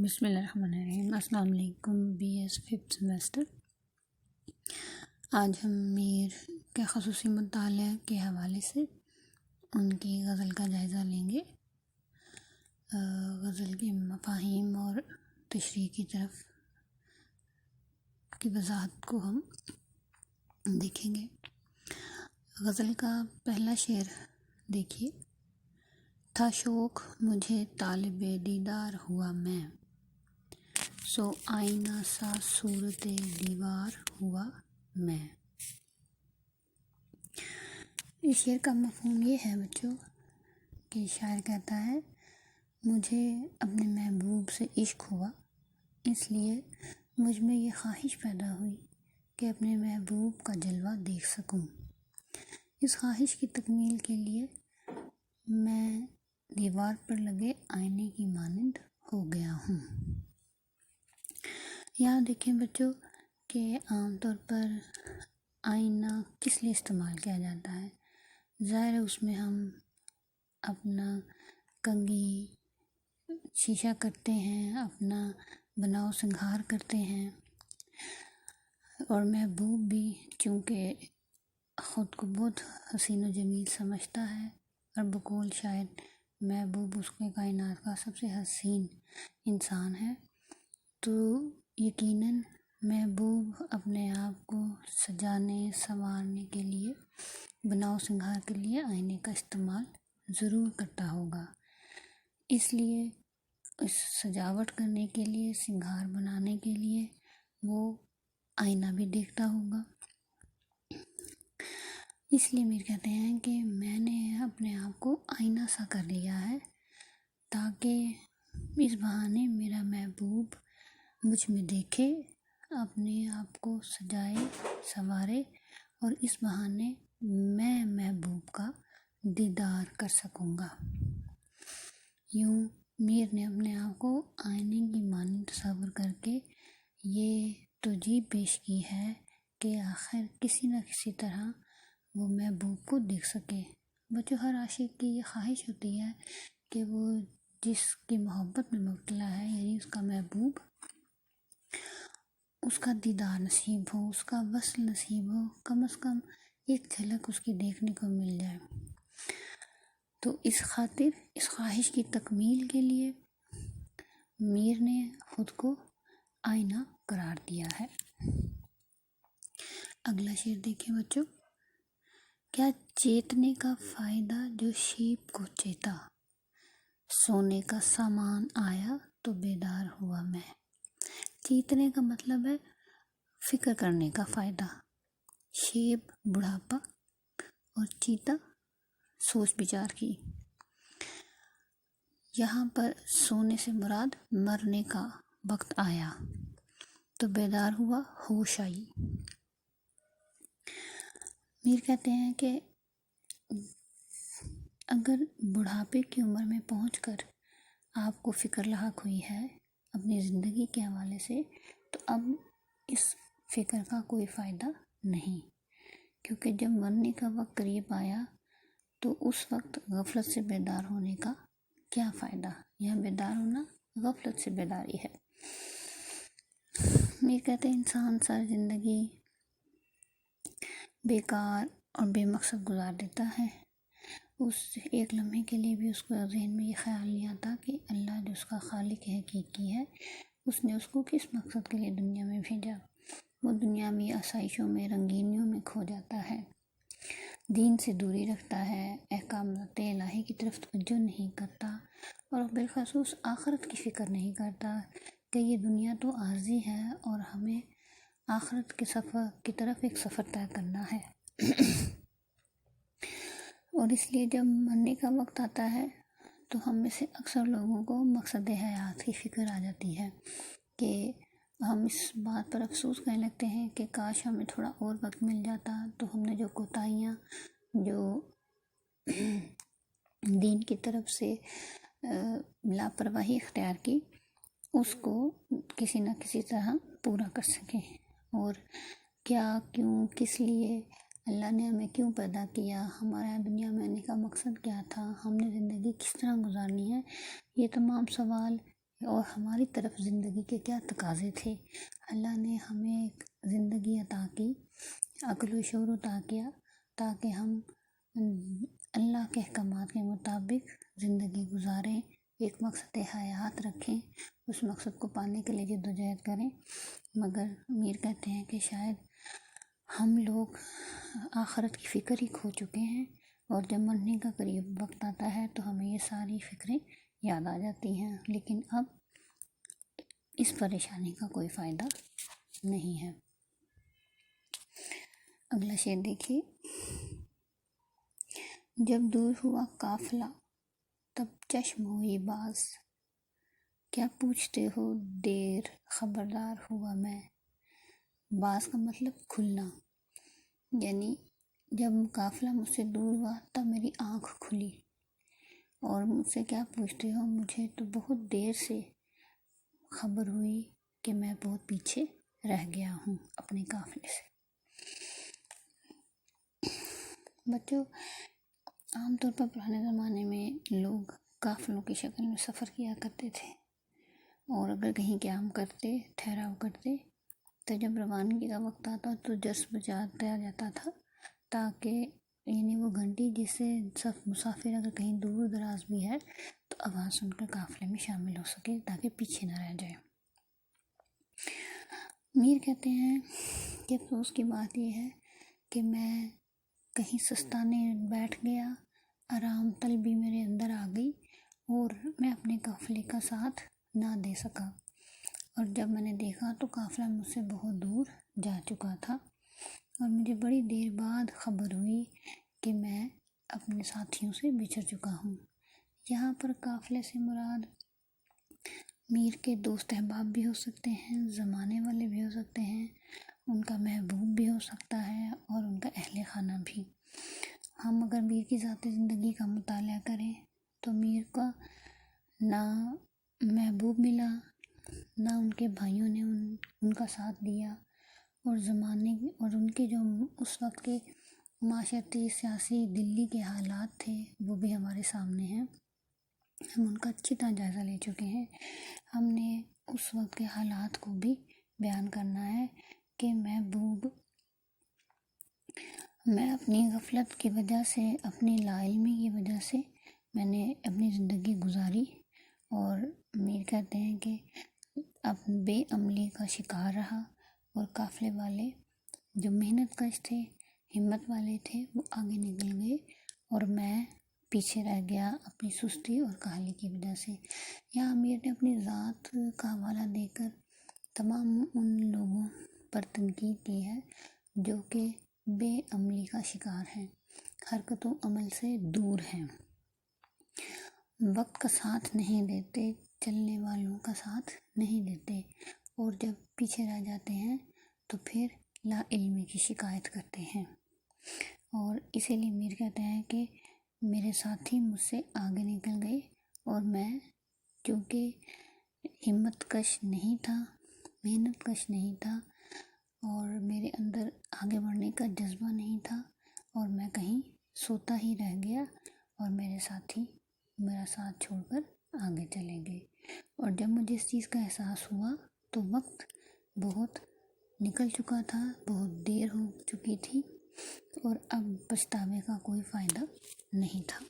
بسم اللہ الرحمن الرحیم۔ السلام علیکم BS 5th سیمسٹر۔ آج ہم میر کے خصوصی مطالعہ کے حوالے سے ان کی غزل کا جائزہ لیں گے۔ غزل کے مفاہیم اور تشریح کی طرف کی وضاحت کو ہم دیکھیں گے۔ غزل کا پہلا شعر دیکھیے۔ تھا شوق مجھے طالب دیدار ہوا میں، سو آئینہ سا صورت دیوار ہوا میں۔ اس شعر کا مفہوم یہ ہے بچوں کہ شاعر کہتا ہے مجھے اپنے محبوب سے عشق ہوا، اس لیے مجھ میں یہ خواہش پیدا ہوئی کہ اپنے محبوب کا جلوہ دیکھ سکوں۔ اس خواہش کی تکمیل کے لیے میں دیوار پر لگے آئینے کی مانند ہو گیا ہوں۔ یہاں دیکھیں بچوں کہ عام طور پر آئینہ کس لیے استعمال کیا جاتا ہے۔ ظاہر ہے اس میں ہم اپنا کنگھی شیشہ کرتے ہیں، اپنا بناؤ سنگھار کرتے ہیں، اور محبوب بھی چونکہ خود کو بہت حسین و جمیل سمجھتا ہے، اور بقول شاید محبوب اس کے کائنات کا سب سے حسین انسان ہے، تو یقیناً محبوب اپنے آپ کو سجانے سنوارنے کے لیے، بناؤ سنگھار کے لیے آئینے کا استعمال ضرور کرتا ہوگا۔ اس لیے اس سجاوٹ کرنے کے لیے، سنگھار بنانے کے لیے وہ آئینہ بھی دیکھتا ہوگا۔ اس لیے میر کہتے ہیں کہ میں نے اپنے آپ کو آئینہ سا کر لیا ہے، تاکہ اس بہانے میرا محبوب مجھ میں دیکھے، اپنے آپ کو سجائے سنوارے، اور اس بہانے میں محبوب کا دیدار کر سکوں گا۔ یوں میر نے اپنے آپ کو آئینے کی مانند تصور کر کے یہ توجیہ پیش کی ہے کہ آخر کسی نہ کسی طرح وہ محبوب کو دیکھ سکے۔ بچوں، ہر عاشق کی یہ خواہش ہوتی ہے کہ وہ جس کی محبت میں مبتلا ہے، یعنی اس کا محبوب، اس کا دیدار نصیب ہو، اس کا وصل نصیب ہو، کم از کم ایک جھلک اس کی دیکھنے کو مل جائے۔ تو اس خاطر اس خواہش کی تکمیل کے لیے میر نے خود کو آئینہ قرار دیا ہے۔ اگلا شعر دیکھیں بچوں۔ کیا چیتنے کا فائدہ جو شیب کو چیتا، سونے کا سامان آیا تو بیدار ہوا میں۔ چیتنے کا مطلب ہے فکر کرنے کا فائدہ، شیب بڑھاپا، اور چیتا سوچ بچار کی۔ یہاں پر سونے سے مراد مرنے کا وقت آیا تو بیدار ہوا، ہوش آئی۔ میر کہتے ہیں کہ اگر بڑھاپے کی عمر میں پہنچ کر آپ کو فکر لاحق ہوئی ہے اپنی زندگی کے حوالے سے، تو اب اس فکر کا کوئی فائدہ نہیں، کیونکہ جب مرنے کا وقت قریب آیا تو اس وقت غفلت سے بیدار ہونے کا کیا فائدہ۔ یہاں بیدار ہونا غفلت سے بیداری ہے۔ میر کہتے ہیں انسان ساری زندگی بیکار اور بے مقصد گزار دیتا ہے، اس ایک لمحے کے لیے بھی اس کو ذہن میں یہ خیال نہیں آتا کہ اللہ جو اس کا خالق حقیقی ہے، اس نے اس کو کس مقصد کے لیے دنیا میں بھیجا۔ وہ دنیاوی آسائشوں میں، رنگینیوں میں کھو جاتا ہے، دین سے دوری رکھتا ہے، احکامات الہی کی طرف توجہ نہیں کرتا، اور بالخصوص آخرت کی فکر نہیں کرتا کہ یہ دنیا تو عارضی ہے اور ہمیں آخرت کے سفر کی طرف ایک سفر طے کرنا ہے۔ اور اس لیے جب مرنے کا وقت آتا ہے تو ہم میں سے اکثر لوگوں کو مقصد حیات کی فکر آ جاتی ہے کہ ہم اس بات پر افسوس کرنے لگتے ہیں کہ کاش ہمیں تھوڑا اور وقت مل جاتا، تو ہم نے جو کوتاہیاں، جو دین کی طرف سے لاپرواہی اختیار کی، اس کو کسی نہ کسی طرح پورا کر سکیں۔ اور کیا، کیوں، کس لیے اللہ نے ہمیں کیوں پیدا کیا، ہمارا دنیا میں آنے کا مقصد کیا تھا، ہم نے زندگی کس طرح گزارنی ہے، یہ تمام سوال اور ہماری طرف زندگی کے کیا تقاضے تھے۔ اللہ نے ہمیں ایک زندگی عطا کی، عقل و شعور عطا کیا تاکہ ہم اللہ کے احکامات کے مطابق زندگی گزاریں، ایک مقصد حیات رکھیں، اس مقصد کو پانے کے لیے جدوجہد کریں۔ مگر میر کہتے ہیں کہ شاید ہم لوگ آخرت کی فکر ہی کھو چکے ہیں، اور جب مرنے کا قریب وقت آتا ہے تو ہمیں یہ ساری فکریں یاد آ جاتی ہیں، لیکن اب اس پریشانی کا کوئی فائدہ نہیں ہے۔ اگلا شعر دیکھیے۔ جب دور ہوا قافلہ تب چشم ہوئی باز، کیا پوچھتے ہو دیر خبردار ہوا میں۔ باز کا مطلب کھلنا، یعنی جب قافلہ مجھ سے دور ہوا تب میری آنکھ کھلی، اور مجھ سے کیا پوچھتے ہو، مجھے تو بہت دیر سے خبر ہوئی کہ میں بہت پیچھے رہ گیا ہوں اپنے قافلے سے۔ بچوں، عام طور پر پرانے زمانے میں لوگ قافلوں کی شکل میں سفر کیا کرتے تھے، اور اگر کہیں قیام کرتے، ٹھہراؤ کرتے، تو جب روانگی کا وقت آتا تو جرس بجایا جاتا تھا، تاکہ یعنی وہ گھنٹی جس سے سب مسافر اگر کہیں دور دراز بھی ہے تو آواز سن کر قافلے میں شامل ہو سکے، تاکہ پیچھے نہ رہ جائے۔ میر کہتے ہیں کہ افسوس کی بات یہ ہے کہ میں کہیں سستانے بیٹھ گیا، آرام طلبی میرے اندر آ گئی، اور میں اپنے قافلے کا ساتھ نہ دے سکا، اور جب میں نے دیکھا تو قافلہ مجھ سے بہت دور جا چکا تھا، اور مجھے بڑی دیر بعد خبر ہوئی کہ میں اپنے ساتھیوں سے بچھڑ چکا ہوں۔ یہاں پر قافلے سے مراد میر کے دوست احباب بھی ہو سکتے ہیں، زمانے والے بھی ہو سکتے ہیں، ان کا محبوب بھی ہو سکتا ہے، اور ان کا اہل خانہ بھی۔ ہم اگر میر کی ذاتی زندگی کا مطالعہ کریں تو میر کا نہ محبوب ملا، نہ ان کے بھائیوں نے ان کا ساتھ دیا، اور اور ان کے جو اس وقت کے معاشرتی سیاسی دلی کے حالات تھے وہ بھی ہمارے سامنے ہیں، ہم ان کا اچھی طرح جائزہ لے چکے ہیں۔ ہم نے اس وقت کے حالات کو بھی بیان کرنا ہے کہ میں اپنی غفلت کی وجہ سے، اپنی لا علمی کی وجہ سے میں نے اپنی زندگی گزاری، اور میر کہتے ہیں کہ اب بے عملی کا شکار رہا، اور قافلے والے جو محنت کش تھے، ہمت والے تھے، وہ آگے نکل گئے، اور میں پیچھے رہ گیا اپنی سستی اور کاہلی کی وجہ سے۔ یہاں میر نے اپنی ذات کا حوالہ دے کر تمام ان لوگوں پر تنقید کی ہے جو کہ بے عملی کا شکار ہیں، حرکت و عمل سے دور ہیں، وقت کا ساتھ نہیں دیتے، چلنے والوں کا ساتھ نہیں دیتے، اور جب پیچھے رہ جاتے ہیں تو پھر لا علمی کی شکایت کرتے ہیں۔ اور اسی لیے میر کہتے ہیں کہ میرے ساتھی مجھ سے آگے نکل گئے، اور میں چونکہ ہمت کش نہیں تھا، محنت کش نہیں تھا، اور میرے اندر آگے بڑھنے کا جذبہ نہیں تھا، اور میں کہیں سوتا ہی رہ گیا، اور میرے ساتھی میرا ساتھ چھوڑ کر آگے چلے گئے، اور جب مجھے اس چیز کا احساس ہوا تو وقت بہت نکل چکا تھا، بہت دیر ہو چکی تھی، اور اب پچھتاوے کا کوئی فائدہ نہیں تھا۔